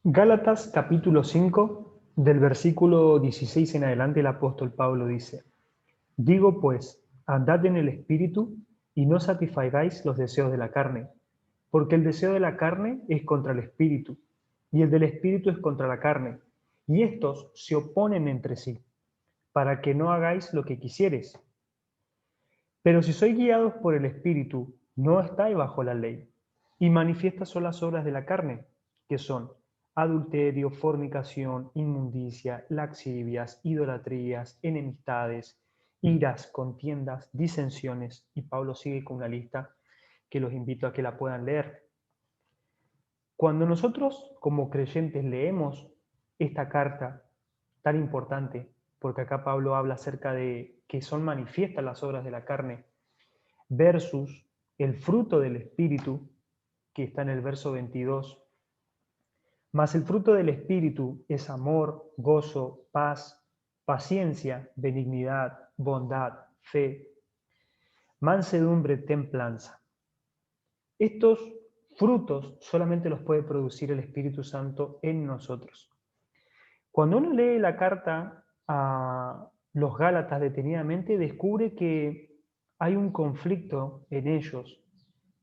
Gálatas capítulo 5, del versículo 16 en adelante, el apóstol Pablo dice: Digo pues, andad en el Espíritu y no satisfagáis los deseos de la carne, porque el deseo de la carne es contra el Espíritu, y el del Espíritu es contra la carne, y estos se oponen entre sí, para que no hagáis lo que quisieres. Pero si sois guiados por el Espíritu, no estáis bajo la ley. Y manifiestas son las obras de la carne, que son adulterio, fornicación, inmundicia, laxivias, idolatrías, enemistades, iras, contiendas, disensiones. Y Pablo sigue con una lista que los invito a que la puedan leer. Cuando nosotros como creyentes leemos esta carta tan importante, porque acá Pablo habla acerca de que son manifiestas las obras de la carne, versus el fruto del Espíritu, que está en el verso 22. Mas el fruto del Espíritu es amor, gozo, paz, paciencia, benignidad, bondad, fe, mansedumbre, templanza. Estos frutos solamente los puede producir el Espíritu Santo en nosotros. Cuando uno lee la carta a los Gálatas detenidamente, descubre que hay un conflicto en ellos.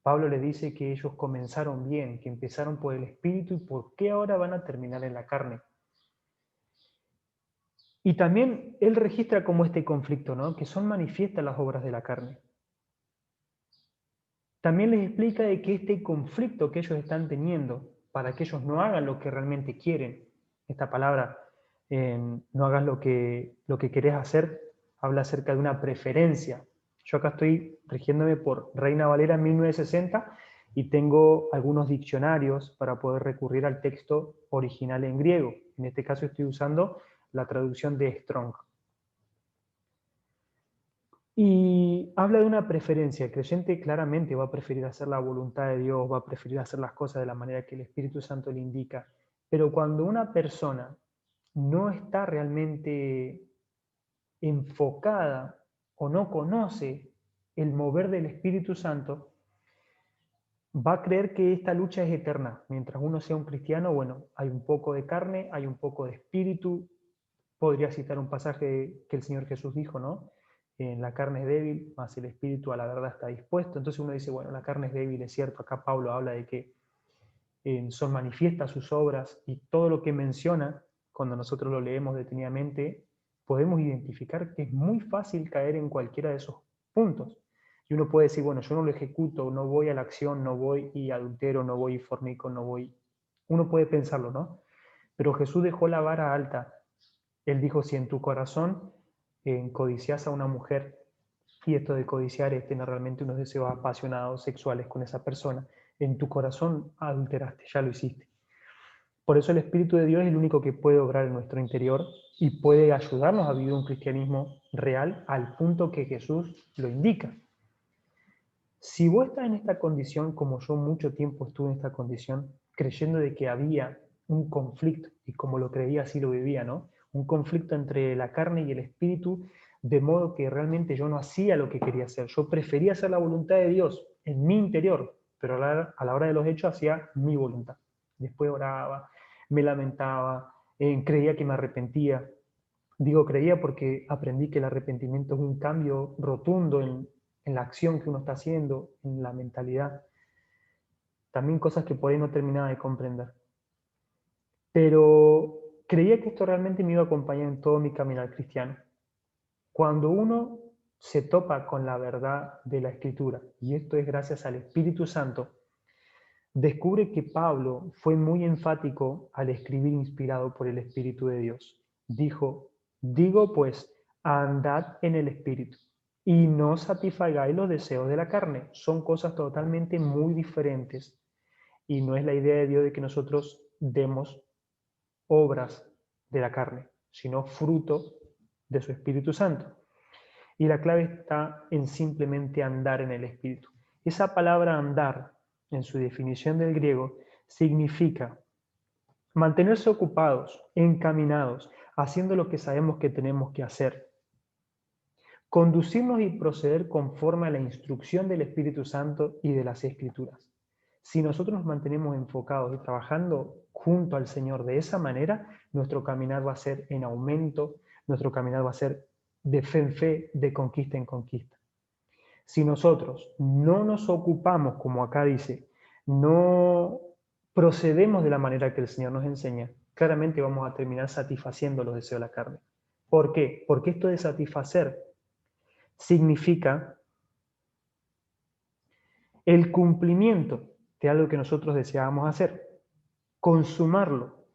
Pablo les dice que ellos comenzaron bien, que empezaron por el Espíritu y por qué ahora van a terminar en la carne. Y también él registra como este conflicto, ¿no? Que son manifiestas las obras de la carne. También les explica de que este conflicto que ellos están teniendo, para que ellos no hagan lo que realmente quieren, esta palabra, no hagas lo que querés hacer, habla acerca de una preferencia. Yo acá estoy rigiéndome por Reina Valera 1960 y tengo algunos diccionarios para poder recurrir al texto original en griego. En este caso estoy usando la traducción de Strong. Y habla de una preferencia. El creyente claramente va a preferir hacer la voluntad de Dios, va a preferir hacer las cosas de la manera que el Espíritu Santo le indica. Pero cuando una persona no está realmente enfocada o no conoce el mover del Espíritu Santo, va a creer que esta lucha es eterna. Mientras uno sea un cristiano, bueno, hay un poco de carne, hay un poco de espíritu. Podría citar un pasaje que el Señor Jesús dijo, ¿no? La carne es débil, mas el espíritu a la verdad está dispuesto. Entonces uno dice, bueno, la carne es débil, es cierto. Acá Pablo habla de que son manifiestas sus obras y todo lo que menciona, cuando nosotros lo leemos detenidamente, podemos identificar que es muy fácil caer en cualquiera de esos puntos. Y uno puede decir, bueno, yo no lo ejecuto, no voy a la acción, no voy y adultero, no voy y fornico, no voy. Uno puede pensarlo, ¿no? Pero Jesús dejó la vara alta. Él dijo, si en tu corazón codicias a una mujer, y esto de codiciar es tener realmente unos deseos apasionados, sexuales con esa persona, en tu corazón adulteraste, ya lo hiciste. Por eso el Espíritu de Dios es el único que puede obrar en nuestro interior y puede ayudarnos a vivir un cristianismo real al punto que Jesús lo indica. Si vos estás en esta condición, como yo mucho tiempo estuve en esta condición, creyendo de que había un conflicto, y como lo creía así lo vivía, ¿no? Un conflicto entre la carne y el espíritu, de modo que realmente yo no hacía lo que quería hacer. Yo prefería hacer la voluntad de Dios en mi interior, pero a la hora de los hechos hacía mi voluntad. Después oraba, me lamentaba, creía que me arrepentía. Digo creía porque aprendí que el arrepentimiento es un cambio rotundo en la acción que uno está haciendo, en la mentalidad. También cosas que por ahí no terminaba de comprender. Pero creía que esto realmente me iba a acompañar en todo mi caminar cristiano. Cuando uno se topa con la verdad de la Escritura, y esto es gracias al Espíritu Santo, descubre que Pablo fue muy enfático al escribir inspirado por el Espíritu de Dios. Dijo, digo pues, andad en el Espíritu y no satisfagáis los deseos de la carne. Son cosas totalmente muy diferentes y no es la idea de Dios de que nosotros demos obras de la carne, sino fruto de su Espíritu Santo. Y la clave está en simplemente andar en el Espíritu. Esa palabra andar, en su definición del griego, significa mantenerse ocupados, encaminados, haciendo lo que sabemos que tenemos que hacer. Conducirnos y proceder conforme a la instrucción del Espíritu Santo y de las Escrituras. Si nosotros nos mantenemos enfocados y trabajando junto al Señor de esa manera, nuestro caminar va a ser en aumento, nuestro caminar va a ser de fe en fe, de conquista en conquista. Si nosotros no nos ocupamos, como acá dice, no procedemos de la manera que el Señor nos enseña, claramente vamos a terminar satisfaciendo los deseos de la carne. ¿Por qué? Porque esto de satisfacer significa el cumplimiento de algo que nosotros deseábamos hacer, consumarlo,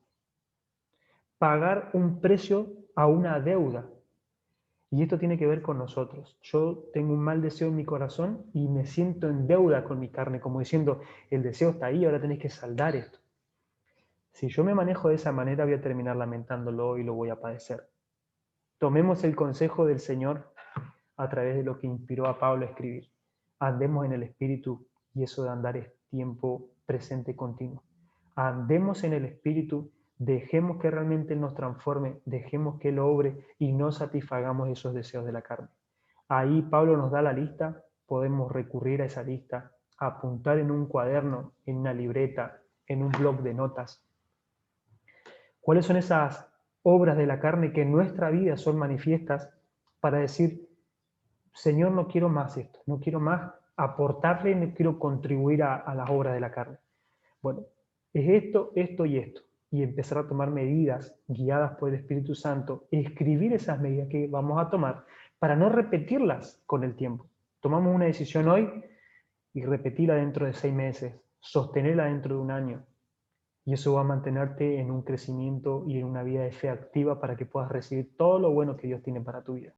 pagar un precio a una deuda. Y esto tiene que ver con nosotros. Yo tengo un mal deseo en mi corazón y me siento en deuda con mi carne, como diciendo, el deseo está ahí, ahora tenés que saldar esto. Si yo me manejo de esa manera, voy a terminar lamentándolo y lo voy a padecer. Tomemos el consejo del Señor a través de lo que inspiró a Pablo a escribir. Andemos en el Espíritu, y eso de andar es tiempo presente continuo. Andemos en el Espíritu, dejemos que realmente nos transforme, dejemos que Él obre y no satisfagamos esos deseos de la carne. Ahí Pablo nos da la lista, podemos recurrir a esa lista, apuntar en un cuaderno, en una libreta, en un bloc de notas. ¿Cuáles son esas obras de la carne que en nuestra vida son manifiestas para decir, Señor, no quiero más esto, no quiero más aportarle, no quiero contribuir a las obras de la carne? Bueno, es esto, esto y esto. Y empezar a tomar medidas guiadas por el Espíritu Santo, escribir esas medidas que vamos a tomar para no repetirlas con el tiempo. Tomamos una decisión hoy y repetirla dentro de 6 meses, sostenerla dentro de un año. Y eso va a mantenerte en un crecimiento y en una vida de fe activa para que puedas recibir todo lo bueno que Dios tiene para tu vida.